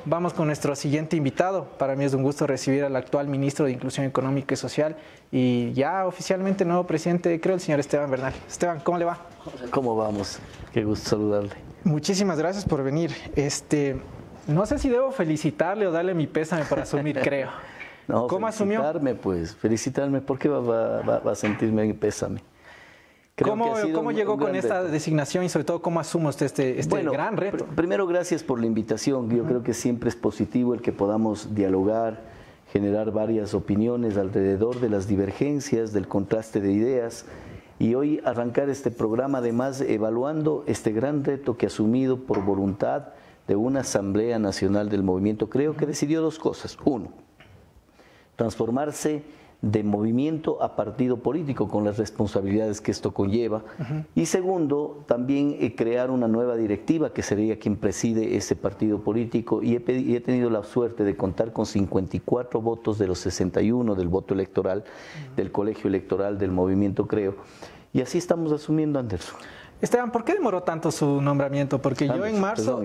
Vamos con nuestro siguiente invitado. Para mí es un gusto recibir al actual ministro de Inclusión Económica y Social y ya oficialmente nuevo presidente, creo, el señor Esteban Bernal. Esteban, ¿cómo le va? ¿Cómo vamos? Qué gusto saludarle. Muchísimas gracias por venir. No sé si debo felicitarle o darle mi pésame por asumir, creo. No, ¿Cómo asumió? Felicitarme, ¿por qué va a sentirme mi pésame? ¿Cómo llegó con esta designación y sobre todo cómo asume usted este gran reto? Primero, gracias por la invitación. Yo creo que siempre es positivo el que podamos dialogar, generar varias opiniones alrededor de las divergencias, del contraste de ideas. Y hoy arrancar este programa, además, evaluando este gran reto que ha asumido por voluntad de una Asamblea Nacional del Movimiento. Creo que decidió dos cosas. Uno, transformarse de movimiento a partido político con las responsabilidades que esto conlleva. Y segundo, también crear una nueva directiva que sería quien preside ese partido político, y he tenido la suerte de contar con 54 votos de los 61 del voto electoral, del colegio electoral del movimiento, creo. Y así estamos asumiendo, Anderson. Esteban, ¿por qué demoró tanto su nombramiento? Porque yo en marzo,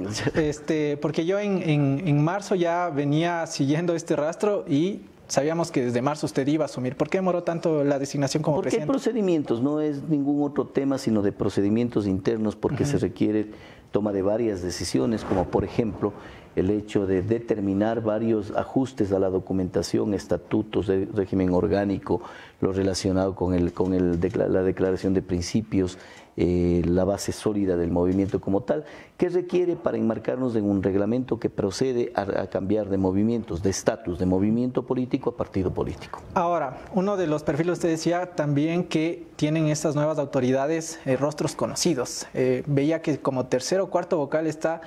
en marzo ya venía siguiendo este rastro y sabíamos que desde marzo usted iba a asumir. ¿Por qué demoró tanto la designación como presidente? Porque hay procedimientos, no es ningún otro tema, sino de procedimientos internos, porque se requiere toma de varias decisiones, como por ejemplo el hecho de determinar varios ajustes a la documentación, estatutos de régimen orgánico, lo relacionado con la declaración de principios, la base sólida del movimiento como tal, que requiere para enmarcarnos en un reglamento que procede a cambiar de movimientos, de estatus, de movimiento político a partido político. Ahora, uno de los perfiles, usted decía también que tienen estas nuevas autoridades rostros conocidos. Veía que como tercero o cuarto vocal está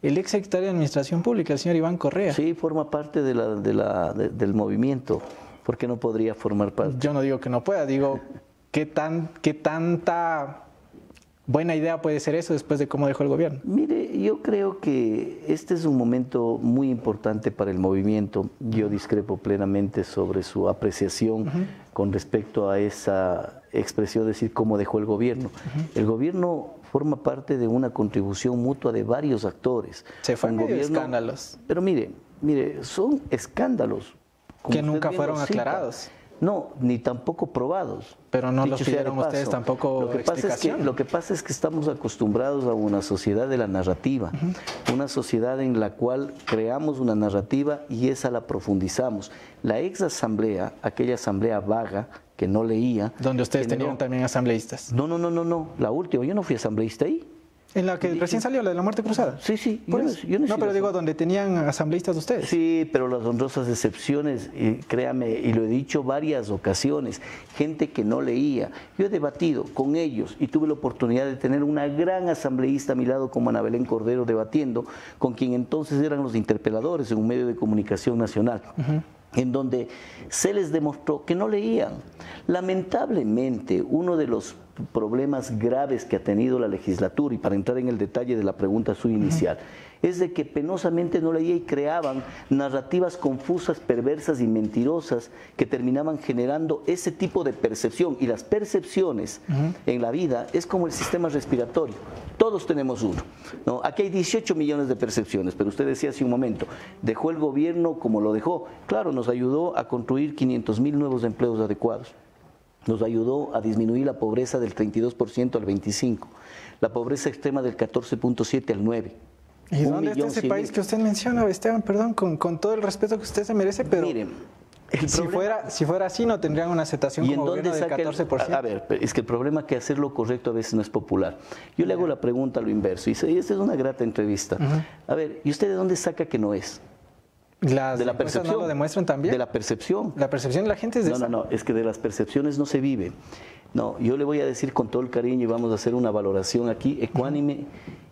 el ex secretario de Administración Pública, el señor Iván Correa. Sí, forma parte del movimiento. ¿Por qué no podría formar parte? Yo no digo que no pueda, digo, ¿qué tanta buena idea puede ser eso después de cómo dejó el gobierno? Mire, yo creo que este es un momento muy importante para el movimiento. Yo discrepo plenamente sobre su apreciación con respecto a esa expresión de decir cómo dejó el gobierno. El gobierno forma parte de una contribución mutua de varios actores. Se fue en medio de escándalos. Pero mire, son escándalos que nunca fueron aclarados. No, ni tampoco probados. Pero no los pidieron ustedes tampoco explicación. Lo que pasa es que estamos acostumbrados a una sociedad de la narrativa, una sociedad en la cual creamos una narrativa y esa la profundizamos. La ex asamblea, aquella asamblea vaga que no leía... Donde ustedes tenían también asambleístas. No, la última, yo no fui asambleísta ahí. ¿En la que recién salió, la de la muerte cruzada? Sí. No, pero digo, donde tenían asambleístas ustedes. Sí, pero las honrosas excepciones, créame, y lo he dicho varias ocasiones, gente que no leía. Yo he debatido con ellos y tuve la oportunidad de tener una gran asambleísta a mi lado como Ana Belén Cordero debatiendo, con quien entonces eran los interpeladores en un medio de comunicación nacional. En donde se les demostró que no leían. Lamentablemente, uno de los problemas graves que ha tenido la legislatura, y para entrar en el detalle de la pregunta suya inicial, es de que penosamente no leía y creaban narrativas confusas, perversas y mentirosas que terminaban generando ese tipo de percepción. Y las percepciones en la vida es como el sistema respiratorio. Todos tenemos uno, ¿no? Aquí hay 18 millones de percepciones, pero usted decía hace un momento, dejó el gobierno como lo dejó. Claro, nos ayudó a construir 500.000 nuevos empleos adecuados. Nos ayudó a disminuir la pobreza del 32% al 25%, la pobreza extrema del 14.7% al 9%. ¿Y dónde está ese país que usted menciona, Esteban? Perdón, con todo el respeto que usted se merece, pero miren, si fuera así no tendrían una aceptación como gobierno del 14%. A ver, es que el problema es que hacer lo correcto a veces no es popular. Yo le hago la pregunta a lo inverso, y esta es una grata entrevista. A ver, ¿y usted de dónde saca que no es? ¿Las de la percepción no lo demuestran también? De la percepción. La percepción de la gente es de esa. No, es que de las percepciones no se vive. No, yo le voy a decir con todo el cariño y vamos a hacer una valoración aquí ecuánime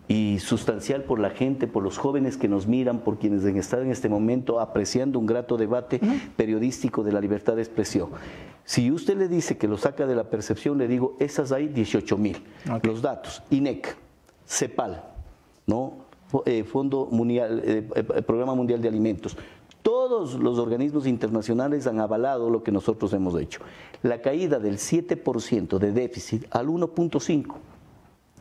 y sustancial por la gente, por los jóvenes que nos miran, por quienes están en este momento apreciando un grato debate periodístico de la libertad de expresión. Si usted le dice que lo saca de la percepción, le digo, esas hay 18.000. Los datos, INEC, CEPAL, ¿no? Fondo Mundial, Programa Mundial de Alimentos. Todos los organismos internacionales han avalado lo que nosotros hemos hecho. La caída del 7% de déficit al 1.5%.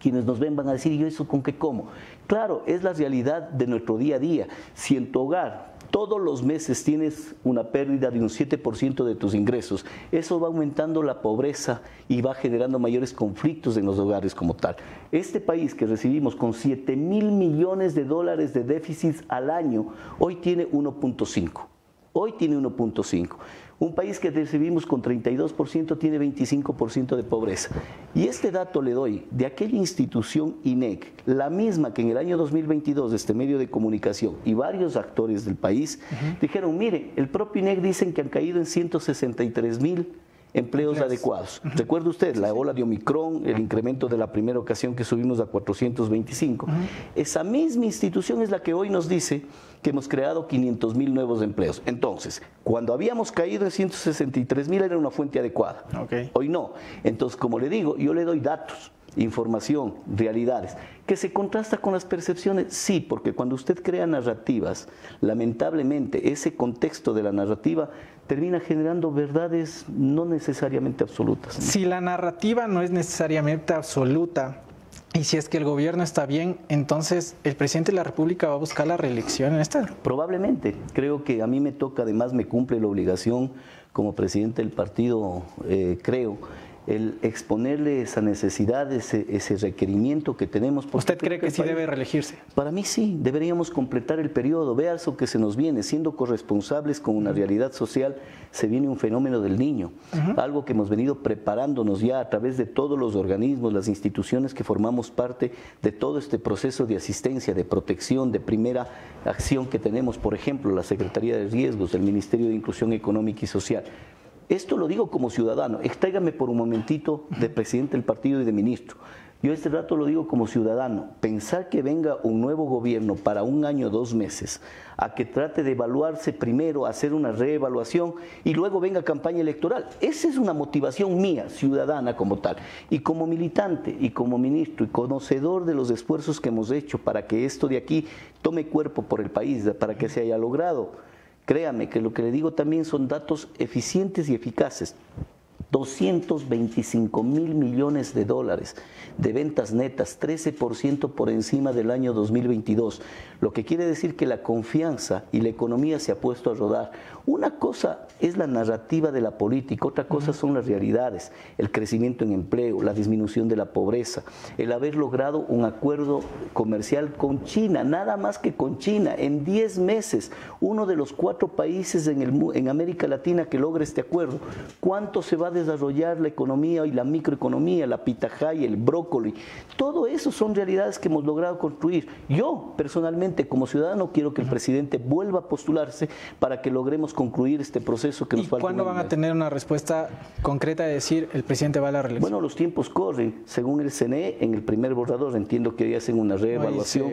Quienes nos ven van a decir, ¿y yo eso con qué como? Claro, es la realidad de nuestro día a día. Si en tu hogar todos los meses tienes una pérdida de un 7% de tus ingresos, eso va aumentando la pobreza y va generando mayores conflictos en los hogares como tal. Este país que recibimos con 7.000 millones de dólares de déficit al año, hoy tiene 1.5. Hoy tiene 1.5. Un país que recibimos con 32% tiene 25% de pobreza. Y este dato le doy de aquella institución INEC, la misma que en el año 2022 este medio de comunicación y varios actores del país dijeron, mire, el propio INEC dicen que han caído en 163.000 empleos adecuados. ¿Recuerda usted la ola de Omicron, el incremento de la primera ocasión que subimos a 425? Esa misma institución es la que hoy nos dice que hemos creado 500.000 nuevos empleos. Entonces, cuando habíamos caído en 163.000 era una fuente adecuada. Hoy no. Entonces, como le digo, yo le doy datos, información, realidades. ¿Que se contrasta con las percepciones? Sí, porque cuando usted crea narrativas, lamentablemente ese contexto de la narrativa termina generando verdades no necesariamente absolutas. Si la narrativa no es necesariamente absoluta, y si es que el gobierno está bien, entonces el presidente de la República va a buscar la reelección en esta. Probablemente. Creo que a mí me toca, además me cumple la obligación como presidente del partido, creo, el exponerle esa necesidad, ese requerimiento que tenemos. ¿Usted cree que sí debe reelegirse? Para mí sí, deberíamos completar el periodo. Vea eso que se nos viene, siendo corresponsables con una realidad social, se viene un fenómeno del niño, algo que hemos venido preparándonos ya a través de todos los organismos, las instituciones que formamos parte de todo este proceso de asistencia, de protección, de primera acción que tenemos, por ejemplo, la Secretaría de Riesgos, el Ministerio de Inclusión Económica y Social. Esto lo digo como ciudadano, extráigame por un momentito de presidente del partido y de ministro. Yo este rato lo digo como ciudadano, pensar que venga un nuevo gobierno para 1 año, 2 meses, a que trate de evaluarse primero, hacer una reevaluación y luego venga campaña electoral. Esa es una motivación mía, ciudadana como tal. Y como militante y como ministro y conocedor de los esfuerzos que hemos hecho para que esto de aquí tome cuerpo por el país, para que se haya logrado. Créame que lo que le digo también son datos eficientes y eficaces. 225.000 millones de dólares de ventas netas, 13% por encima del año 2022, lo que quiere decir que la confianza y la economía se ha puesto a rodar. Una cosa es la narrativa de la política, otra cosa son las realidades, el crecimiento en empleo, la disminución de la pobreza, el haber logrado un acuerdo comercial con China, nada más que con China, en 10 meses, uno de los 4 países en América Latina que logra este acuerdo. ¿Cuánto se va a desarrollar la economía y la microeconomía, la pitahaya, el brócoli? Todo eso son realidades que hemos logrado construir. Yo, personalmente, como ciudadano, quiero que el presidente vuelva a postularse para que logremos concluir este proceso que nos falta. ¿Y cuándo van a tener una respuesta concreta de decir el presidente va a la reelección? Bueno, los tiempos corren. Según el CNE, en el primer borrador, entiendo que hoy hacen una reevaluación.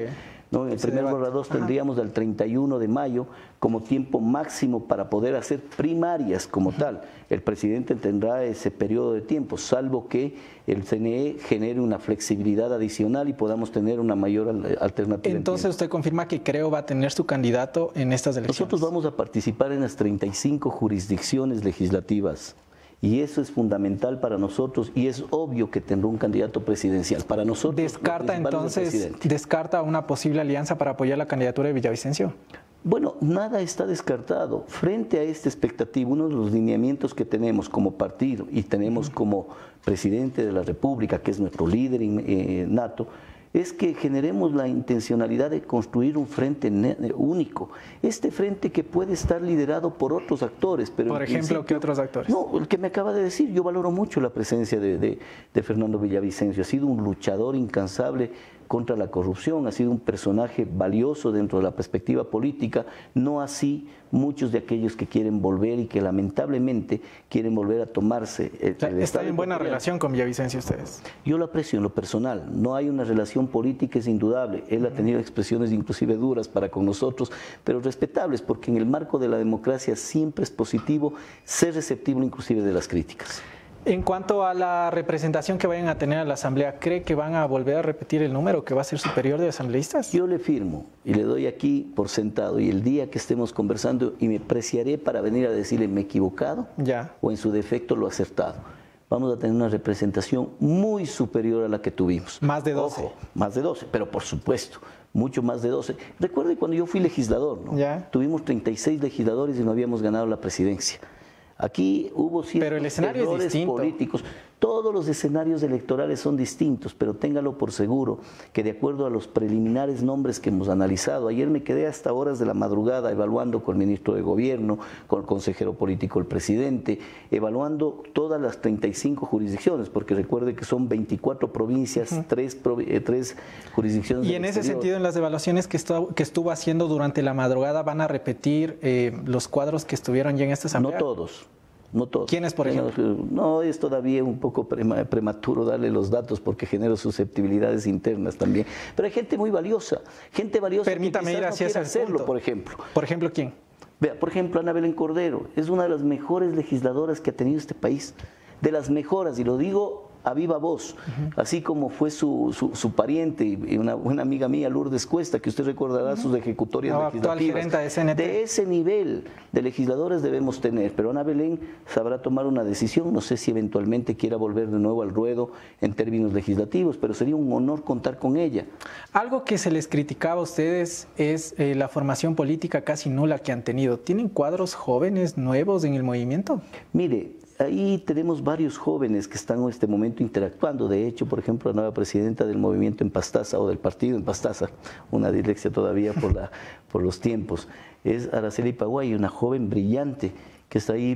¿No? En el primer borrador tendríamos del 31 de mayo como tiempo máximo para poder hacer primarias como tal. El presidente tendrá ese periodo de tiempo, salvo que el CNE genere una flexibilidad adicional y podamos tener una mayor alternativa. Entonces usted confirma que Creo va a tener su candidato en estas elecciones. Nosotros vamos a participar en las 35 jurisdicciones legislativas. Y eso es fundamental para nosotros y es obvio que tendrá un candidato presidencial. Para nosotros, ¿descarta entonces, descarta una posible alianza para apoyar la candidatura de Villavicencio? Bueno, nada está descartado. Frente a esta expectativa, uno de los lineamientos que tenemos como partido y tenemos como presidente de la República, que es nuestro líder nato, es que generemos la intencionalidad de construir un frente único. Este frente que puede estar liderado por otros actores. Pero por ejemplo, ¿qué otros actores? No, el que me acaba de decir, yo valoro mucho la presencia de Fernando Villavicencio. Ha sido un luchador incansable contra la corrupción, ha sido un personaje valioso dentro de la perspectiva política, no así muchos de aquellos que quieren volver y que lamentablemente quieren volver a tomarse ¿Están en buena relación con Villavicencio ustedes? Yo lo aprecio en lo personal, no hay una relación política, es indudable, él ha tenido expresiones inclusive duras para con nosotros, pero respetables, porque en el marco de la democracia siempre es positivo ser receptivo inclusive de las críticas. En cuanto a la representación que vayan a tener a la Asamblea, ¿cree que van a volver a repetir el número que va a ser superior de asambleístas? Yo le firmo y le doy aquí por sentado, y el día que estemos conversando y me preciaré para venir a decirle me he equivocado o en su defecto lo acertado. vamos a tener una representación muy superior a la que tuvimos. Más de 12. Ojo, más de 12, pero por supuesto, mucho más de 12. Recuerde cuando yo fui legislador, ¿no? Ya. Tuvimos 36 legisladores y no habíamos ganado la presidencia. Aquí hubo Pero el escenario errores es distinto. políticos. Todos los escenarios electorales son distintos, pero téngalo por seguro que de acuerdo a los preliminares nombres que hemos analizado, ayer me quedé hasta horas de la madrugada evaluando con el ministro de Gobierno, con el consejero político, el presidente, evaluando todas las 35 jurisdicciones, porque recuerde que son 24 provincias, tres jurisdicciones. Y en ese sentido, en las evaluaciones que estuvo haciendo durante la madrugada, ¿van a repetir los cuadros que estuvieron ya en esta asamblea? No todos. No todos. ¿Quiénes, por ejemplo? No, es todavía un poco prematuro darle los datos porque genera susceptibilidades internas también. Pero hay gente muy valiosa, Permítame que ir hacia ese hacerlo, punto. por ejemplo. Por ejemplo, ¿quién? Vea, por ejemplo, Ana Belén Cordero es una de las mejores legisladoras que ha tenido este país. De las mejoras, y lo digo a viva voz, así como fue su pariente y una buena amiga mía, Lourdes Cuesta, que usted recordará sus ejecutorias actual legislativas. gerenta de CNT. De ese nivel de legisladores debemos tener, pero Ana Belén sabrá tomar una decisión, no sé si eventualmente quiera volver de nuevo al ruedo en términos legislativos, pero sería un honor contar con ella. Algo que se les criticaba a ustedes es la formación política casi nula que han tenido. ¿Tienen cuadros jóvenes, nuevos en el movimiento? Mire, ahí tenemos varios jóvenes que están en este momento interactuando. De hecho, por ejemplo, la nueva presidenta del movimiento en Pastaza, o del partido en Pastaza, una dislexia todavía por los tiempos, es Araceli Paguay, una joven brillante que está ahí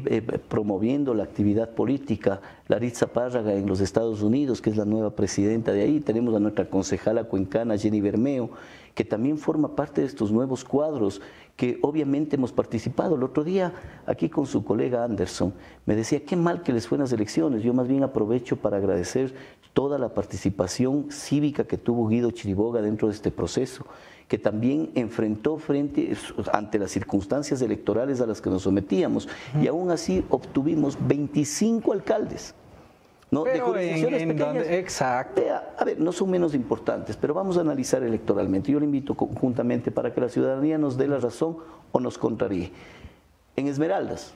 promoviendo la actividad política. Laritza Párraga en los Estados Unidos, que es la nueva presidenta de ahí. Tenemos a nuestra concejala cuencana, Jenny Bermeo, que también forma parte de estos nuevos cuadros que obviamente hemos participado. El otro día, aquí con su colega Anderson, me decía, qué mal que les fue en las elecciones. Yo más bien aprovecho para agradecer toda la participación cívica que tuvo Guido Chiriboga dentro de este proceso, que también enfrentó ante las circunstancias electorales a las que nos sometíamos, y aún así obtuvimos 25 alcaldes. ¿No? Pero de jurisdicciones pequeñas. Exacto. A ver, no son menos importantes, pero vamos a analizar electoralmente. Yo le invito conjuntamente para que la ciudadanía nos dé la razón o nos contraríe. En Esmeraldas,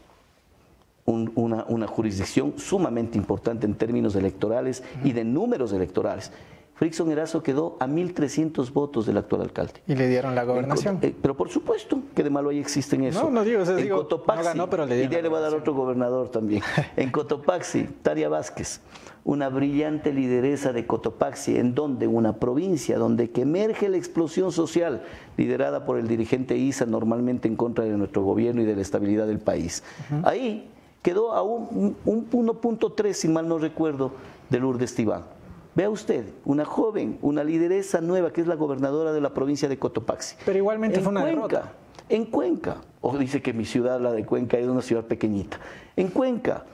una jurisdicción sumamente importante en términos electorales y de números electorales, Frickson Erazo quedó a 1.300 votos del actual alcalde. Y le dieron la gobernación. Pero por supuesto que de malo ahí existe en eso. No digo, en Cotopaxi, no ganó, pero le dieron. Y ya le va a dar otro gobernador también. En Cotopaxi, Taria Vázquez, una brillante lideresa de Cotopaxi, en donde una provincia donde que emerge la explosión social, liderada por el dirigente Isa, normalmente en contra de nuestro gobierno y de la estabilidad del país. Ahí quedó a un 1.3, si mal no recuerdo, de Lourdes Tibán. Vea usted, una joven, una lideresa nueva que es la gobernadora de la provincia de Cotopaxi. Pero igualmente fue una derrota. En Cuenca, o dice que mi ciudad, la de Cuenca, es una ciudad pequeñita. En Cuenca,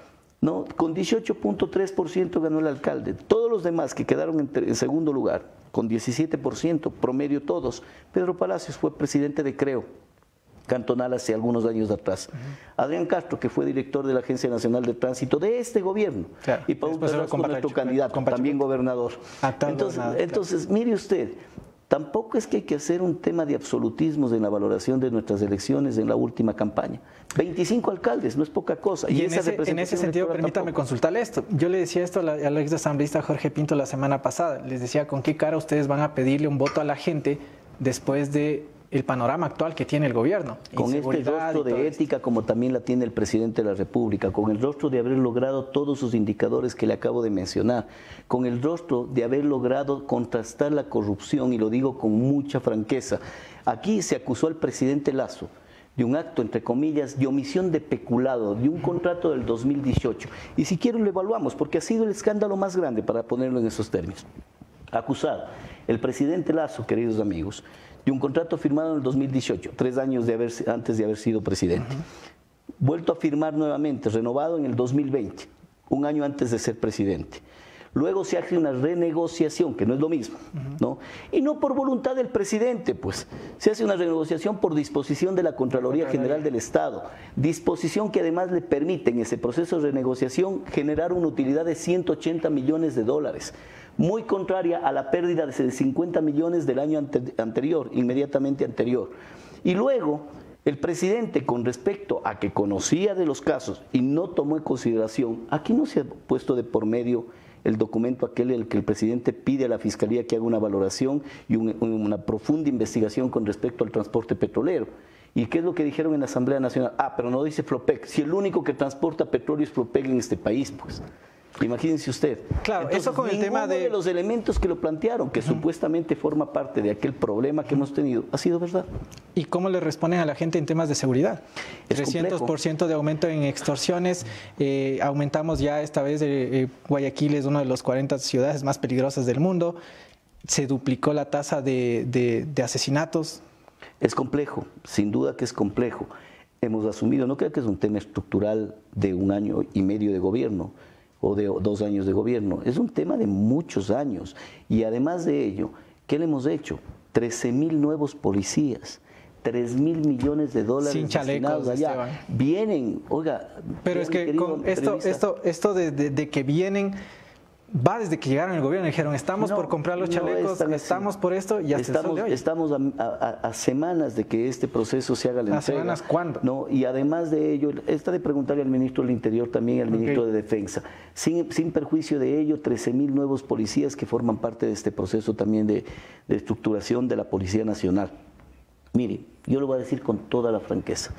¿no? Con 18.3% ganó el alcalde. Todos los demás que quedaron en segundo lugar, con 17%, promedio todos. Pedro Palacios fue presidente de Creo cantonal hace algunos años atrás. Adrián Castro, que fue director de la Agencia Nacional de Tránsito de este gobierno. Claro. Y Paul Carrasco, nuestro candidato, también gobernador. Entonces, mire usted, tampoco es que hay que hacer un tema de absolutismos en la valoración de nuestras elecciones en la última campaña. 25 alcaldes, no es poca cosa. Y en ese sentido, permítame consultarle esto. Yo le decía esto al ex asambleísta Jorge Pinto la semana pasada. Les decía, ¿con qué cara ustedes van a pedirle un voto a la gente después de el panorama actual que tiene el gobierno? Con este rostro de ética como también la tiene el presidente de la República, con el rostro de haber logrado todos sus indicadores que le acabo de mencionar, con el rostro de haber logrado contrastar la corrupción, y lo digo con mucha franqueza. Aquí se acusó al presidente Lasso de un acto, entre comillas, de omisión de peculado, de un contrato del 2018. Y si quieren lo evaluamos, porque ha sido el escándalo más grande, para ponerlo en esos términos. Acusado el presidente Lasso, queridos amigos, de un contrato firmado en el 2018, 3 años antes de haber sido presidente. Vuelto a firmar nuevamente, renovado en el 2020, un año antes de ser presidente. Luego se hace una renegociación, que no es lo mismo, ¿no? Y no por voluntad del presidente, pues. Se hace una renegociación por disposición de la Contraloría General del Estado. Disposición que además le permite en ese proceso de renegociación generar una utilidad de 180 millones de dólares. Muy contraria a la pérdida de 50 millones del año anterior, inmediatamente anterior. Y luego El presidente, con respecto a que conocía de los casos y no tomó en consideración, aquí no se ha puesto de por medio el documento aquel en el que el presidente pide a la Fiscalía que haga una valoración y una profunda investigación con respecto al transporte petrolero. ¿Y qué es lo que dijeron en la Asamblea Nacional? Ah, pero no dice Flopec. Si el único que transporta petróleo es Flopec en este país, pues. Imagínense usted. Claro, entonces, eso con el tema de los elementos que lo plantearon, que supuestamente forma parte de aquel problema que hemos tenido, ha sido verdad. ¿Y cómo le responden a la gente en temas de seguridad? Es 300% de aumento en extorsiones, aumentamos ya esta vez, Guayaquil es una de las 40 ciudades más peligrosas del mundo, se duplicó la tasa de asesinatos. Es complejo, sin duda que es complejo. Hemos asumido, no creo que es un tema estructural de 1 año y medio de gobierno, o de 2 años de gobierno, es un tema de muchos años. Y además de ello, ¿qué le hemos hecho? 13,000 nuevos policías, 3,000 millones de dólares sin chalecos, allá. Esteban. Vienen, oiga. Pero es que con esto de que vienen, va desde que llegaron al gobierno, dijeron, estamos por comprar los chalecos, estamos por esto, y hasta el sol de hoy. Estamos a semanas de que este proceso se haga la entrega. ¿A semanas cuándo? No, y además de ello, está de preguntarle al ministro del Interior, también al ministro de Defensa. Sin perjuicio de ello, 13,000 nuevos policías que forman parte de este proceso también de estructuración de la Policía Nacional. Mire, yo lo voy a decir con toda la franqueza.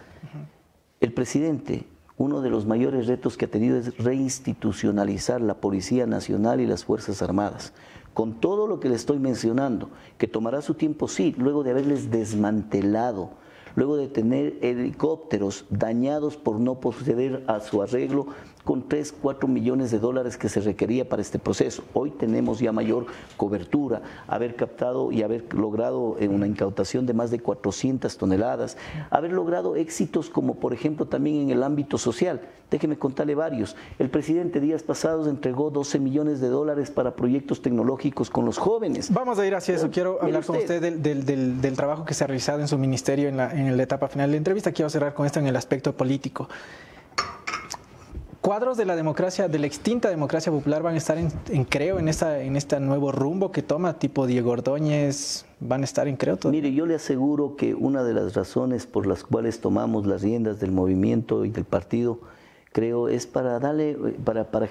El presidente, uno de los mayores retos que ha tenido es reinstitucionalizar la Policía Nacional y las Fuerzas Armadas. Con todo lo que le estoy mencionando, que tomará su tiempo, sí, luego de haberles desmantelado, luego de tener helicópteros dañados por no proceder a su arreglo con 3, 4 millones de dólares que se requería para este proceso. Hoy tenemos ya mayor cobertura, haber captado y haber logrado una incautación de más de 400 toneladas, haber logrado éxitos como por ejemplo también en el ámbito social. Déjeme contarle varios. El presidente días pasados entregó 12 millones de dólares para proyectos tecnológicos con los jóvenes. Vamos a ir hacia eso. Quiero hablar con usted del trabajo que se ha realizado en su ministerio en la etapa final de la entrevista. Quiero cerrar con esto en el aspecto político. Cuadros de la democracia, de la extinta democracia popular van a estar creo, en este nuevo rumbo que toma, tipo Diego Ordóñez, van a estar en creo todo. Mire, yo le aseguro que una de las razones por las cuales tomamos las riendas del movimiento y del partido, creo, es para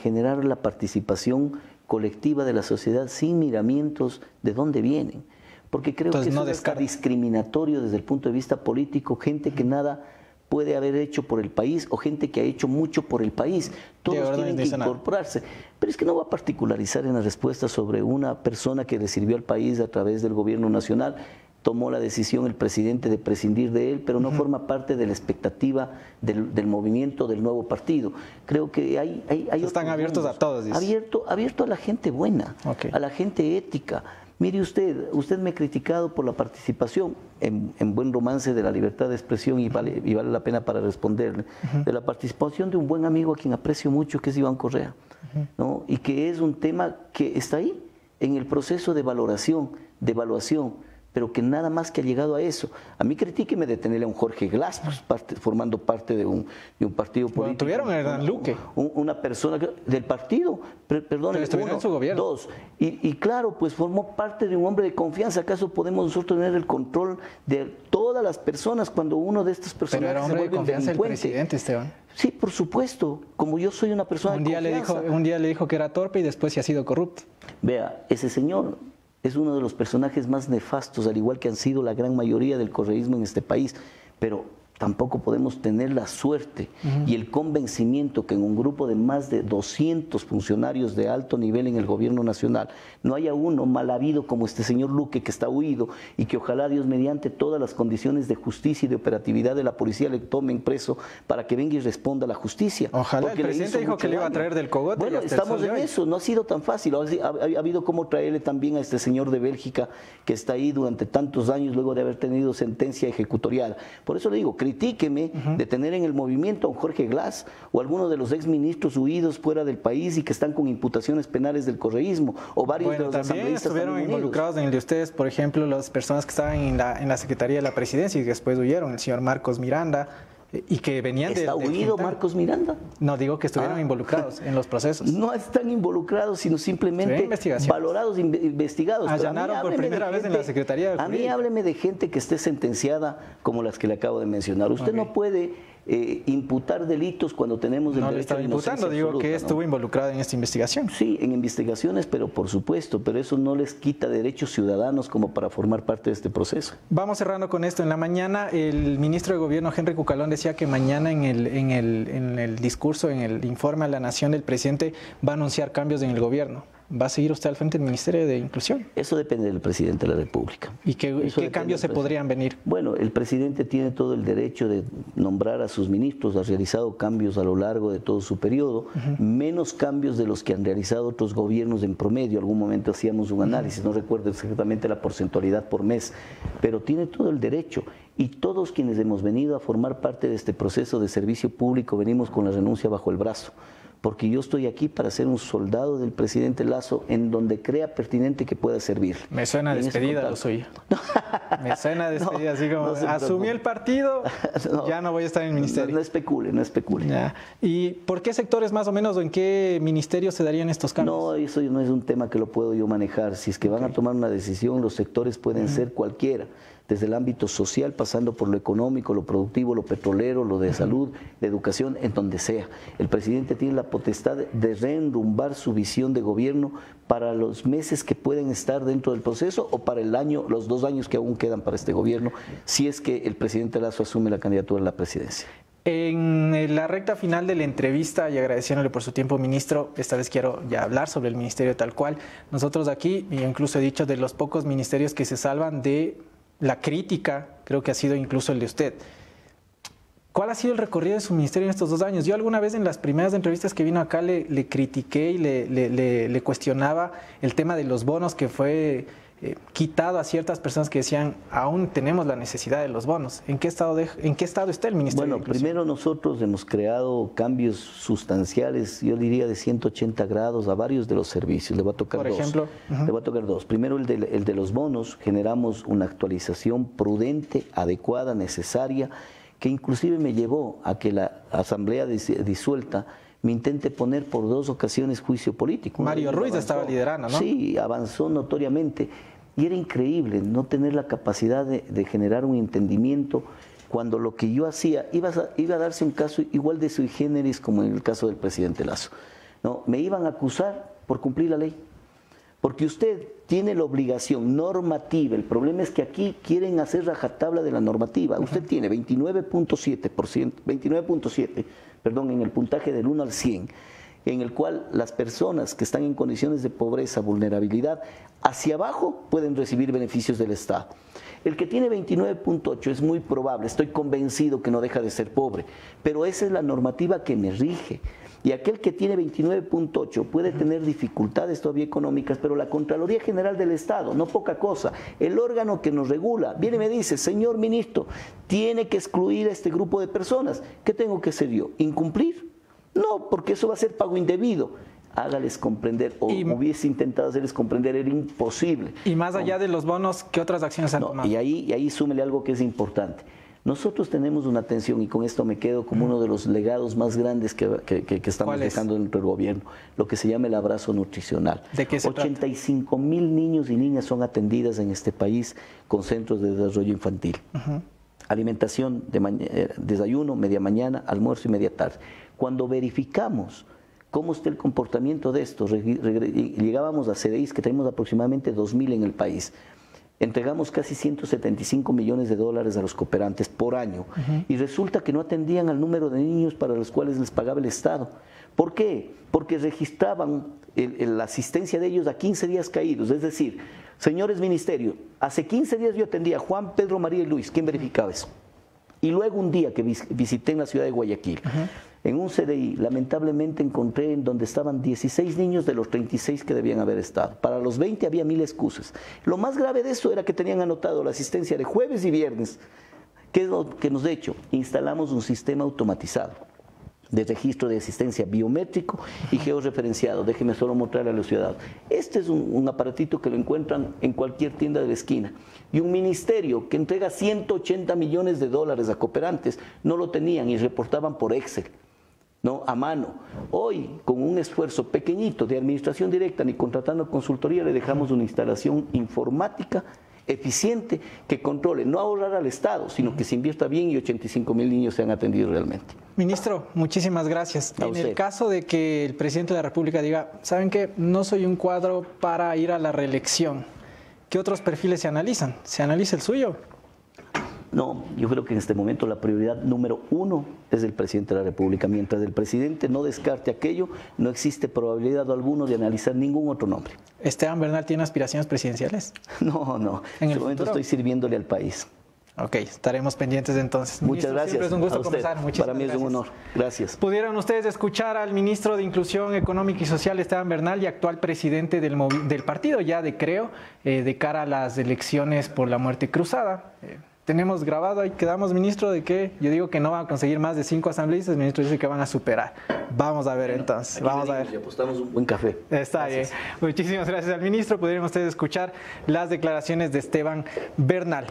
generar la participación colectiva de la sociedad sin miramientos de dónde vienen. Porque creo que eso es discriminatorio desde el punto de vista político, gente que nada puede haber hecho por el país o gente que ha hecho mucho por el país. Todos tienen que incorporarse. Pero es que no va a particularizar en la respuesta sobre una persona que le sirvió al país a través del gobierno nacional. Tomó la decisión el presidente de prescindir de él, pero no forma parte de la expectativa del movimiento del nuevo partido. Creo que hay están abiertos a todos. Abierto a la gente buena, a la gente ética. Mire usted me ha criticado por la participación, en buen romance de la libertad de expresión y vale la pena para responderle, de la participación de un buen amigo a quien aprecio mucho, que es Iván Correa, ¿no? Y que es un tema que está ahí, en el proceso de valoración, de evaluación, pero que nada más que ha llegado a eso. A mí critíqueme de tenerle a un Jorge Glass, pues, formando parte de un partido político. Bueno, tuvieron a Hernán Luque. Una persona del partido, perdón, estuvieron en su gobierno. 2. Y claro, pues formó parte de un hombre de confianza. ¿Acaso podemos nosotros tener el control de todas las personas cuando uno de estas personas se vuelve delincuente? Pero era hombre de confianza del presidente, Esteban. Sí, por supuesto. Como yo soy una persona de confianza. Un día le dijo que era torpe y después se ha sido corrupto. Vea, ese señor es uno de los personajes más nefastos, al igual que han sido la gran mayoría del correísmo en este país, pero tampoco podemos tener la suerte y el convencimiento que en un grupo de más de 200 funcionarios de alto nivel en el gobierno nacional no haya uno mal habido como este señor Luque, que está huido, y que ojalá Dios mediante todas las condiciones de justicia y de operatividad de la policía le tomen preso para que venga y responda a la justicia. Ojalá. El presidente dijo que le iba a traer del cogote. Bueno, estamos en eso, no ha sido tan fácil. Ha habido como traerle también a este señor de Bélgica que está ahí durante tantos años luego de haber tenido sentencia ejecutorial. Por eso le digo, critíqueme de tener en el movimiento a un Jorge Glass o alguno de los exministros huidos fuera del país y que están con imputaciones penales del correísmo, o varios de los asambleístas estuvieron involucrados en el de ustedes, por ejemplo, las personas que estaban en la Secretaría de la Presidencia y que después huyeron, el señor Marcos Miranda, y que venían de... ¿Está huido Marcos Miranda? No, digo que estuvieron involucrados en los procesos. No están involucrados, sino simplemente valorados, investigados. Allanaron por primera vez en la Secretaría de Justicia. A mí hábleme de gente que esté sentenciada como las que le acabo de mencionar. Usted no puede imputar delitos cuando tenemos el derecho a la inocencia absoluta. Digo que estuvo involucrado en esta investigación. Sí, en investigaciones, pero por supuesto, pero eso no les quita derechos ciudadanos como para formar parte de este proceso. Vamos cerrando con esto. En la mañana, el ministro de Gobierno, Henry Cucalón, decía que mañana en el discurso, en el informe a la Nación, el presidente va a anunciar cambios en el gobierno. ¿Va a seguir usted al frente del Ministerio de Inclusión? Eso depende del presidente de la República. ¿Y qué cambios se podrían venir? Bueno, el presidente tiene todo el derecho de nombrar a sus ministros, ha realizado cambios a lo largo de todo su periodo, menos cambios de los que han realizado otros gobiernos en promedio. Algún momento hacíamos un análisis, no recuerdo exactamente la porcentualidad por mes, pero tiene todo el derecho. Y todos quienes hemos venido a formar parte de este proceso de servicio público venimos con la renuncia bajo el brazo. Porque yo estoy aquí para ser un soldado del presidente Lasso en donde crea pertinente que pueda servir. Me suena despedida lo suyo. Me suena despedida, así como asumí el partido, ya no voy a estar en el ministerio. No especule, no especule. Ya. ¿Y por qué sectores más o menos o en qué ministerios se darían estos cambios? No, eso no es un tema que lo puedo yo manejar. Si es que van a tomar una decisión, los sectores pueden ser cualquiera. Desde el ámbito social, pasando por lo económico, lo productivo, lo petrolero, lo de salud, de educación, en donde sea. El presidente tiene la potestad de reenrumbar su visión de gobierno para los meses que pueden estar dentro del proceso o para el año, los 2 años que aún quedan para este gobierno, si es que el presidente Lasso asume la candidatura a la presidencia. En la recta final de la entrevista, y agradeciéndole por su tiempo, ministro, esta vez quiero ya hablar sobre el ministerio tal cual. Nosotros aquí, y incluso he dicho, de los pocos ministerios que se salvan de la crítica, creo que ha sido incluso el de usted. ¿Cuál ha sido el recorrido de su ministerio en estos 2 años? Yo alguna vez en las primeras entrevistas que vino acá le critiqué y le cuestionaba el tema de los bonos que fue quitado a ciertas personas que decían, aún tenemos la necesidad de los bonos. ¿En qué estado está el Ministerio de Inclusión? Primero nosotros hemos creado cambios sustanciales, yo diría de 180 grados a varios de los servicios. Le va a tocar Por ejemplo, le va a tocar 2. Primero el de los bonos, generamos una actualización prudente, adecuada, necesaria, que inclusive me llevó a que la asamblea disuelta me intente poner por 2 ocasiones juicio político. Mario Ruiz estaba liderando, ¿no? Sí, avanzó notoriamente. Y era increíble no tener la capacidad de generar un entendimiento cuando lo que yo hacía iba a darse un caso igual de sui generis como en el caso del presidente Lasso. ¿No? Me iban a acusar por cumplir la ley. Porque usted tiene la obligación normativa, el problema es que aquí quieren hacer rajatabla de la normativa. Usted tiene 29.7%, en el puntaje del 1 al 100, en el cual las personas que están en condiciones de pobreza, vulnerabilidad, hacia abajo pueden recibir beneficios del Estado. El que tiene 29.8 es muy probable, estoy convencido que no deja de ser pobre, pero esa es la normativa que me rige. Y aquel que tiene 29.8 puede tener dificultades todavía económicas, pero la Contraloría General del Estado, no poca cosa, el órgano que nos regula, viene y me dice, señor ministro, tiene que excluir a este grupo de personas. ¿Qué tengo que hacer yo? ¿Incumplir? No, porque eso va a ser pago indebido. Hágales comprender, o hubiese intentado hacerles comprender, era imposible. Y más allá de los bonos, ¿qué otras acciones han tomado? Y ahí súmele algo que es importante. Nosotros tenemos una atención, y con esto me quedo como uno de los legados más grandes que estamos dejando dentro del gobierno, lo que se llama el abrazo nutricional. ¿De qué se 85,000 niños y niñas son atendidas en este país con centros de desarrollo infantil. Alimentación, desayuno, media mañana, almuerzo y media tarde. Cuando verificamos cómo está el comportamiento de estos, llegábamos a CDIs que tenemos aproximadamente 2.000 en el país. Entregamos casi 175 millones de dólares a los cooperantes por año y resulta que no atendían al número de niños para los cuales les pagaba el Estado. ¿Por qué? Porque registraban la asistencia de ellos a 15 días caídos. Es decir, señores ministerios, hace 15 días yo atendía a Juan, Pedro, María y Luis. ¿Quién verificaba eso? Y luego un día que visité en la ciudad de Guayaquil, en un CDI, lamentablemente encontré en donde estaban 16 niños de los 36 que debían haber estado. Para los 20 había 1000 excusas. Lo más grave de eso era que tenían anotado la asistencia de jueves y viernes. ¿Qué es lo que nos ha hecho? Instalamos un sistema automatizado. de registro de asistencia biométrico y georreferenciado. Déjeme solo mostrarle a los ciudadanos. Este es un aparatito que lo encuentran en cualquier tienda de la esquina. Y un ministerio que entrega 180 millones de dólares a cooperantes no lo tenían y reportaban por Excel, ¿no? A mano. Hoy, con un esfuerzo pequeñito de administración directa, ni contratando consultoría, le dejamos una instalación informática eficiente que controle, no ahorrar al Estado, sino que se invierta bien y 85.000 niños sean atendidos realmente. Ministro, muchísimas gracias. A En usted. el caso de que el presidente de la República diga, ¿saben qué? No soy un cuadro para ir a la reelección. ¿Qué otros perfiles se analizan? ¿Se analiza el suyo? No, yo creo que en este momento la prioridad número 1 es el presidente de la República. Mientras el presidente no descarte aquello, no existe probabilidad alguna de analizar ningún otro nombre. ¿Esteban Bernal tiene aspiraciones presidenciales? No, ¿En en el este momento futuro? estoy sirviéndole al país. Ok, estaremos pendientes entonces. Muchas Ministro, gracias. siempre es un gusto a usted. conversar. Muchísimas Para mí es un gracias. honor. Gracias. Pudieron ustedes escuchar al ministro de Inclusión Económica y Social, Esteban Bernal, y actual presidente del partido ya de Creo, de cara a las elecciones por la muerte cruzada. Tenemos grabado, ahí quedamos, ministro, de que yo digo que no van a conseguir más de 5 asambleístas, el ministro dice que van a superar. Vamos a ver entonces, vamos a ver. Y apostamos un buen café. Está bien. Muchísimas gracias al ministro. Pudieron ustedes escuchar las declaraciones de Esteban Bernal.